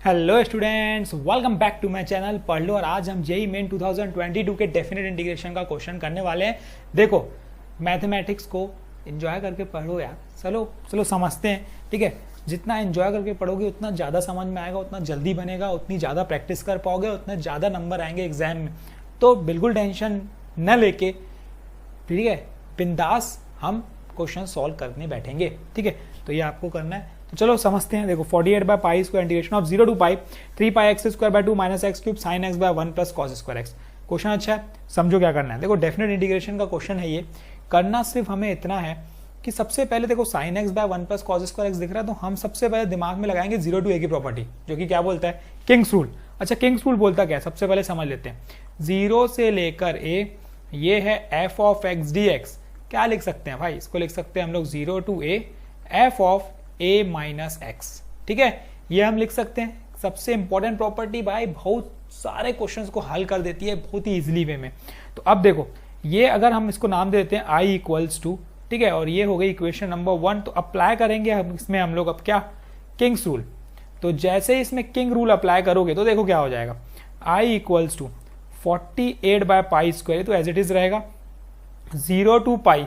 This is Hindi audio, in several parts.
Hello students, welcome back to my channel पढ़ लो। और आज हम जेईई मेन 2022 के डेफिनेट इंटीग्रेशन का क्वेश्चन करने वाले हैं। देखो, मैथमेटिक्स को एंजॉय करके पढ़ो यार। चलो चलो समझते हैं, ठीक है। जितना एंजॉय करके पढ़ोगे उतना ज़्यादा समझ में आएगा, उतना जल्दी बनेगा, उतनी ज़्यादा प्रैक्टिस कर पाओगे, उतने ज़्यादा नंबर आएंगे एग्जाम में। तो बिल्कुल टेंशन न लेके, ठीक है, बिंदास हम क्वेश्चन सॉल्व करने बैठेंगे, ठीक है। तो ये आपको करना है। तो चलो समझते हैं। देखो 48 by pi square integration of 0 to pi 3 pi x square by 2 minus x cube sine x by 1 plus cos square x. Question अच्छा है, समझो क्या करना है। देखो डेफिनेट इंटीग्रेशन का क्वेश्चन है ये। करना सिर्फ हमें इतना है कि सबसे पहले देखो sine x by 1 plus cos square x दिख रहा है, तो हम सबसे पहले दिमाग में लगाएंगे 0 टू ए की प्रॉपर्टी, जो कि क्या बोलता है, किंग्स रूल। अच्छा, किंग्स रूल बोलता क्या है, सबसे पहले समझ लेते हैं। 0 से लेकर ए, ये है F of x d x. क्या लिख सकते हैं भाई, इसको लिख सकते हैं हम लोग 0 to a f of a minus x, ठीक है। ये हम लिख सकते हैं। सबसे इंपॉर्टेंट प्रॉपर्टी भाई, बहुत सारे क्वेश्चंस को हल कर देती है बहुत ही इजीली वे में। तो अब देखो, ये अगर हम इसको नाम दे देते हैं आई इक्वल्स टू, ठीक है, और ये हो गई इक्वेशन नंबर 1। तो अप्लाई करेंगे हम इसमें हम लोग अब क्या, किंग्स रूल। तो जैसे इसमें किंग रूल अप्लाई करोगे तो देखो क्या हो जाएगा, I equals to 48 by pi square, तो एज इट इज रहेगा 0 टू पाई।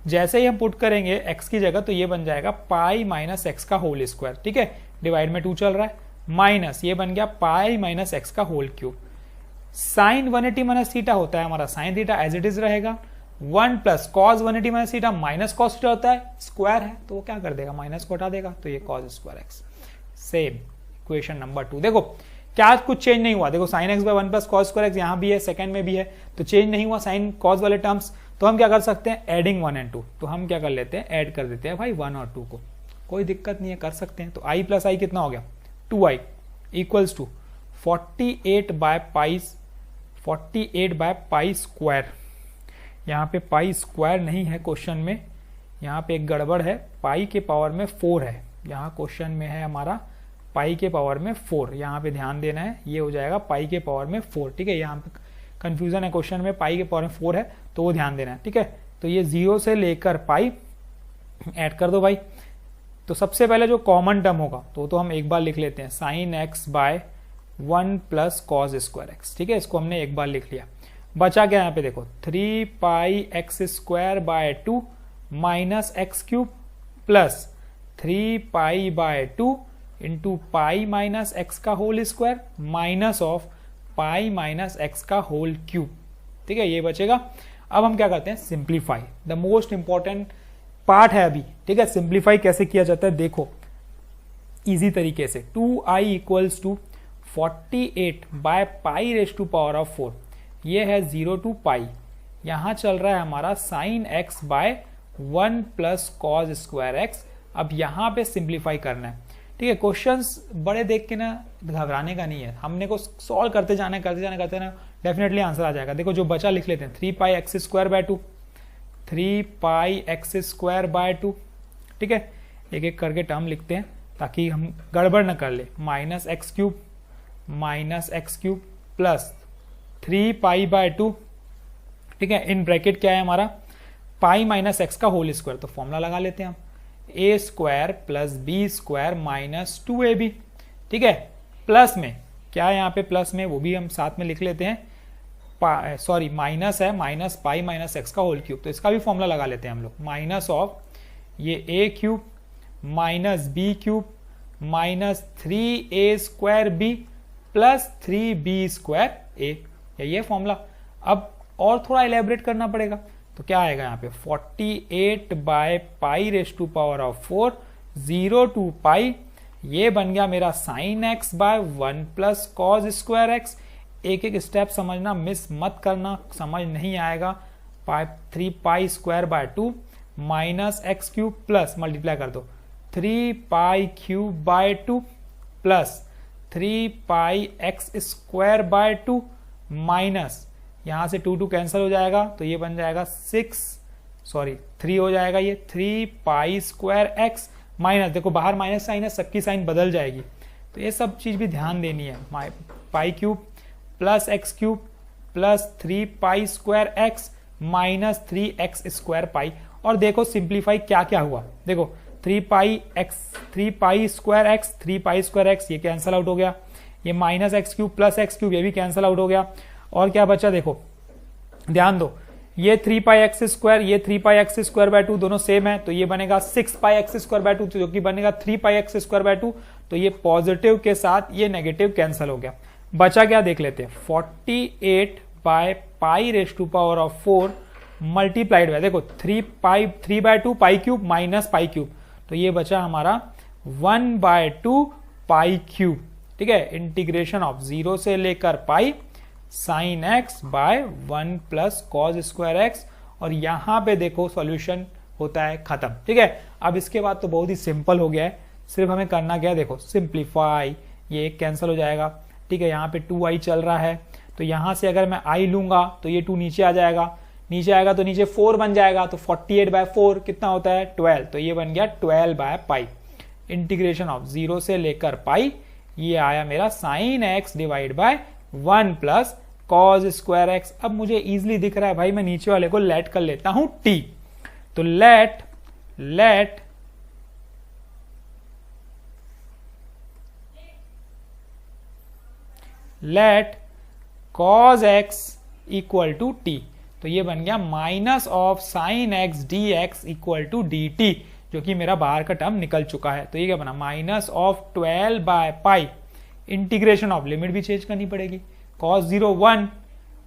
जैसे ही हम पुट करेंगे x की जगह, तो ये बन जाएगा पाई माइनस एक्स का होल स्क्वायर, ठीक है। डिवाइड में 2 चल रहा है, माइनस ये बन गया पाई माइनस एक्स का whole cube. Sine 180 minus theta होता है हमारा, sine theta as it is रहेगा 1 plus cos 180 minus theta minus cos theta होता है, स्क्वायर है तो वो क्या कर देगा, माइनस को हटा देगा, तो ये cos square x. Same equation number 2। देखो क्या कुछ चेंज नहीं हुआ। देखो sine x by 1 plus cos square x यहाँ भी है, सेकंड में भी है, तो चेंज नहीं हुआ साइन कॉस वाले टर्म्स। तो हम क्या कर सकते हैं, एडिंग 1 एंड 2। तो हम क्या कर लेते हैं, ऐड कर देते हैं भाई 1 और 2 को, कोई दिक्कत नहीं है, कर सकते हैं। तो आई प्लस आई कितना हो गया, 2i equals to 48 by pi square. यहाँ पे पाई स्क्वायर नहीं है क्वेश्चन में, यहाँ पे एक गड़बड़ है, पाई के पावर में 4 है। यहाँ क्वेश्चन में है हमारा पाई के पावर में 4, यहाँ पे ध्यान देना है, ये हो जाएगा पाई के पावर में 4, ठीक है। यहाँ पे कंफ्यूजन है क्वेश्चन में, पाई के पावर में 4 है तो वो ध्यान देना है, ठीक है। तो ये 0 से लेकर पाई ऐड कर दो भाई। तो सबसे पहले जो कॉमन टर्म होगा तो हम एक बार लिख लेते हैं, sine x by 1 plus cos square x, ठीक है। इसको हमने एक बार लिख लिया। बचा क्या यहाँ पे, देखो 3 pi x square by 2 minus x cube plus 3 pi by 2 into pi minus x का whole square minus of pi minus x का होल क्यूब, ठीक है। ये बचेगा। अब हम क्या करते हैं, simplify. The most important part है अभी, ठीक है। सिंप्लीफाई कैसे किया जाता है, देखो इजी तरीके से। 2i equals to 48 by pi raise to power of 4, ये है 0 टू पाई। यहां चल रहा है हमारा sine x by 1 plus cos square x. अब यहां पे सिंप्लीफाई करना है, ठीक है। क्वेश्चंस बड़े देख के ना घबराने का नहीं है, हमने को सॉल्व करते जाना डेफिनेटली आंसर आ जाएगा। देखो जो बचा लिख लेते हैं, 3 pi x square by 2, 3 pi x square by 2, ठीक है। एक एक करके टर्म लिखते हैं ताकि हम गड़बड़ न कर ले। Minus x cube plus 3 pi by 2, ठीक है। इन ब्रैकेट क्या है हमारा, पाई माइनस एक्स का होल स्क्वायर। तो फॉर्मूला लगा लेते हैं हम, a square plus b square minus 2ab, ठीक है। प्लस में क्या है, यहाँ पे प्लस में वो भी हम साथ में लिख लेते हैं, सॉरी माइनस है, माइनस पाई माइनस एक्स का होल क्यूब। तो इसका भी फॉर्मूला लगा लेते हैं हम लोग, माइनस ऑफ ये a cube minus b cube minus 3a square b plus 3b square a, ये फॉर्मूला। अब और थोड़ा इलेबरेट करना पड़ेगा, तो क्या आएगा यहाँ पे, 48 by pi raise to power of 4 0 to pi, ये बन गया मेरा sine x by 1 plus cos square x. एक एक स्टेप समझना, मिस मत करना, समझ नहीं आएगा। 3 pi square by 2 minus x cube plus multiply कर दो 3 पाई cube by 2 plus 3 pi x square by 2 minus, यहां से 2 कैंसिल हो जाएगा, तो ये बन जाएगा 3 हो जाएगा, ये 3 पाई स्क्वायर एक्स माइनस, देखो बाहर माइनस साइन है, सबकी साइन बदल जाएगी, तो ये सब चीज भी ध्यान देनी है। पाई cube plus x cube plus 3 pi square x minus 3x square pi. और देखो सिंप्लीफाई क्या क्या हुआ, देखो 3 pi square x, 3 pi square x, ये कैंसल आउट हो गया। ये minus x cube plus x cube, ये भी कैंसल आउट हो गया। और क्या बचा देखो, ध्यान दो, ये 3 पाई एक्स स्क्वायर, ये 3 पाई एक्स स्क्वायर बाय 2 दोनों सेम है, तो ये बनेगा 6 पाई एक्स स्क्वायर बाय 2, जो कि बनेगा 3 पाई एक्स स्क्वायर बाय 2। तो ये पॉजिटिव के साथ ये नेगेटिव कैंसल हो गया। बचा क्या देख लेते हैं, 48 by pi raise to power of 4 multiplied by, देखो 3 by 2 pi cube minus pi cube, तो ये बचा हमारा 1 बाय 2 पाई क्यूब। ठीक है, इंटीग्रेशन ऑफ 0 से लेकर pi sine x by 1 plus cos square x. और यहां पे देखो सॉल्यूशन होता है खत्म। ठीक है, अब इसके बाद तो बहुत ही सिंपल हो गया है, सिर्फ हमें करना क्या है, देखो सिंप्लीफाई, ये कैंसिल हो जाएगा। ठीक है, यहाँ पे 2i चल रहा है, तो यहां से अगर मैं i लूंगा तो ये 2 नीचे आ जाएगा, नीचे आएगा तो नीचे 4 बन जाएगा, तो 48 बाय 4 कितना होता है 12, तो ये बन गया 12 बाय पाई। इंटीग्रेशन ऑफ 0 से लेकर पाई, ये आया मेरा sine x divide by 1 plus cos square x. अब मुझे इजीली दिख रहा है भाई, मैं नीचे वाले को लेट कर लेता हूं t, तो let cos x equal to t, तो ये बन गया minus of sine x d x equal to d t, जो कि मेरा बाहर का टर्म निकल चुका है। तो ये क्या बना, minus of 12 by pi, integration of, limit भी चेंज करनी पड़ेगी, cos 0 1,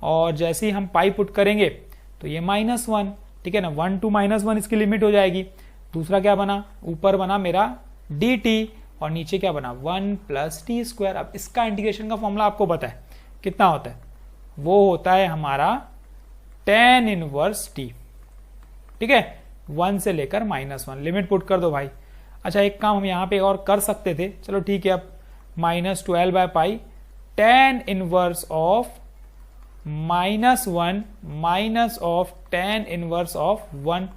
और जैसे ही हम पाई पुट करेंगे तो ये -1। ठीक है ना, 1 to -1 इसकी लिमिट हो जाएगी। दूसरा क्या बना, ऊपर बना मेरा dt और नीचे क्या बना 1 प्लस टी स्क्वायर। अब इसका इंटीग्रेशन का फॉर्मूला आपको पता है कितना होता है, वो होता है हमारा tan इनवर्स t। ठीक है, 1 से लेकर -1, लिमिट पुट कर दो भाई। अच्छा, एक काम हम यहाँ पे और कर सकते थे, चलो ठीक है, अब -12 by pi tan inverse of -1 minus of tan inverse of 1,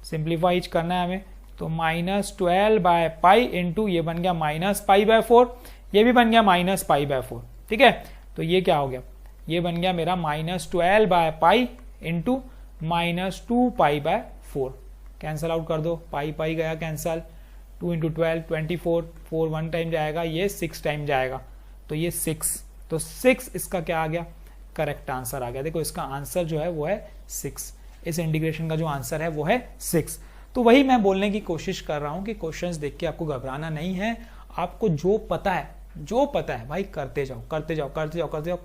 simplify करना है हमें, तो -12 बाय पाई इंटू ये बन गया -पाई/4, ये भी बन गया -पाई/4। ठीक है, तो ये क्या हो गया, ये बन गया मेरा -12 बाय पाई इंटू -2 पाई/4। कैंसल आउट कर दो, पाई पाई गया कैंसल, 2 इंटू 12 24, 4 1 टाइम जाएगा, ये 6 टाइम जाएगा, तो ये 6, तो 6 इसका क्या आ गया, करेक्ट आंसर आ गया। देखो इसका आंसर जो है वो है 6, इस इंटीग्रेशन का जो आंसर है वो है 6। तो वही मैं बोलने की कोशिश कर रहा हूं कि क्वेश्चंस देख के आपको घबराना नहीं है, आपको जो पता है भाई करते जाओ,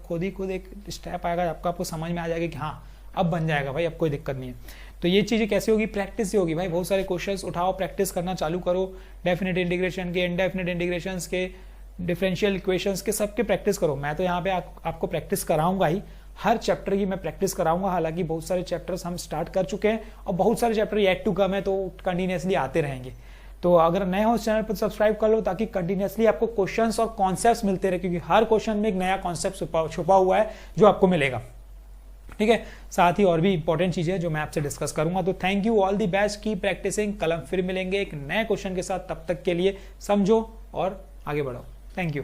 खुद एक स्टेप आएगा आपको समझ में आ जाएगा कि हाँ अब बन जाएगा भाई, अब कोई दिक्कत नहीं है। तो ये चीजें कैसे होगी, प्रैक्टिस से होगी भाई। बहुत सारे क्वेश्चंस उठाओ, प्रैक्टिस करना चालू करो, डेफिनेट इंटीग्रेशन के, इनडेफिनेट इंटीग्रेशंस के, डिफरेंशियल इक्वेशंस के, सबके प्रैक्टिस करो। मैं तो यहाँ पे आपको प्रैक्टिस कराऊंगा ही, हर चैप्टर की मैं प्रैक्टिस कराऊंगा। हालांकि बहुत सारे चैप्टर्स हम स्टार्ट कर चुके हैं और बहुत सारे चैप्टर येट टू कम है, तो कंटिन्यूसली आते रहेंगे। तो अगर नए हो उस चैनल पर सब्सक्राइब कर लो, ताकि कंटिन्यूसली आपको क्वेश्चंस और कॉन्सेप्ट्स मिलते रहे, क्योंकि हर क्वेश्चन में एक नया कॉन्सेप्ट छुपा हुआ है जो आपको मिलेगा। ठीक है, साथ ही और भी इंपॉर्टेंट चीजें जो मैं आपसे डिस्कस करूंगा। तो thank you, all the best, keep practising. कल हम फिर मिलेंगे एक नए क्वेश्चन के साथ, तब तक के लिए समझो और आगे बढ़ो। Thank you.